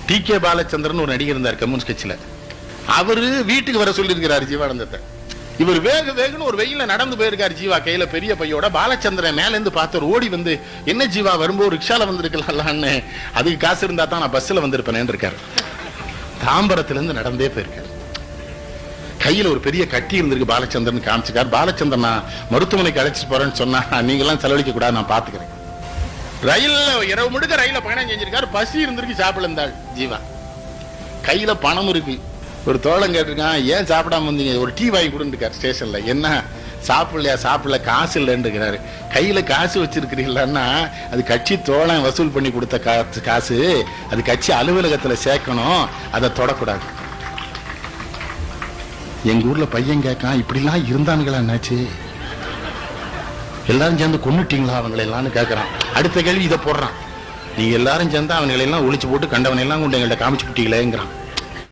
DK. Balachandran ஒரு நடிகர் இருந்தார் கம்யூனிஸ்ட் கட்சியில. அவரு வீட்டுக்கு வர சொல்லி இருக்கிறாரு ஜீவானந்தத்தை. இவர் வேகன்னு ஒரு வெயில நடந்து போயிருக்காரு ஜீவா கையில பெரிய பையோட. பாலச்சந்திரன் மேல இருந்து பார்த்து ஓடி வந்து, என்ன ஜீவா வரும்போது ரிக்ஷால வந்திருக்கலாம்னு, அதுக்கு காசு இருந்தா தான் நான் பஸ்ல வந்திருப்பேன் இருக்காரு. தாம்பரத்துல இருந்து நடந்தே போயிருக்காரு. கையில ஒரு பெரிய கட்டி இருந்திருக்கு. பாலச்சந்திரன் காமிச்சிருக்காரு. பாலச்சந்திரன் நான் மருத்துவமனைக்கு அழைச்சிட்டு போறேன்னு சொன்னா, நீங்க எல்லாம் செலவழிக்க கூடாது, நான் பாத்துக்கிறேன். ரயில்ல இரவு முழுக்க ரயில பயணம் செஞ்சிருக்காரு. பசி இருந்திருக்கு, சாப்பிட இருந்தாள் ஜீவா. கையில பணம் இருக்கு. ஒரு தோழன் கேட்டிருக்கான், ஏன் சாப்பிடாம வந்தீங்க, ஒரு டீ வாங்கி கொடுத்துருக்காரு ஸ்டேஷன்ல. என்ன சாப்பிடலையா? சாப்பிடல, காசு இல்லைன்னு இருக்கிறாரு. கையில காசு வச்சிருக்கிறீங்களா? அது கட்சி தோழன் வசூல் பண்ணி கொடுத்த காசு, அது கட்சி அலுவலகத்துல சேர்க்கணும், அதை தொடக்கூடாது. எங்க ஊர்ல பையன் கேட்கான், இப்படிலாம் இருந்தானுங்களா என்னாச்சு, எல்லாரும் சேர்ந்து கொன்னுட்டீங்களா அவங்களை எல்லாம் கேட்கறான். அடுத்த கேள்வி இதை போடுறான், நீங்க எல்லாரும் சேர்ந்து அவங்களை எல்லாம் ஒழிச்சு போட்டு கண்டவனை எல்லாம் கொண்டு எங்கள்கிட்ட காமிச்சு விட்டீங்களேங்கிறான்.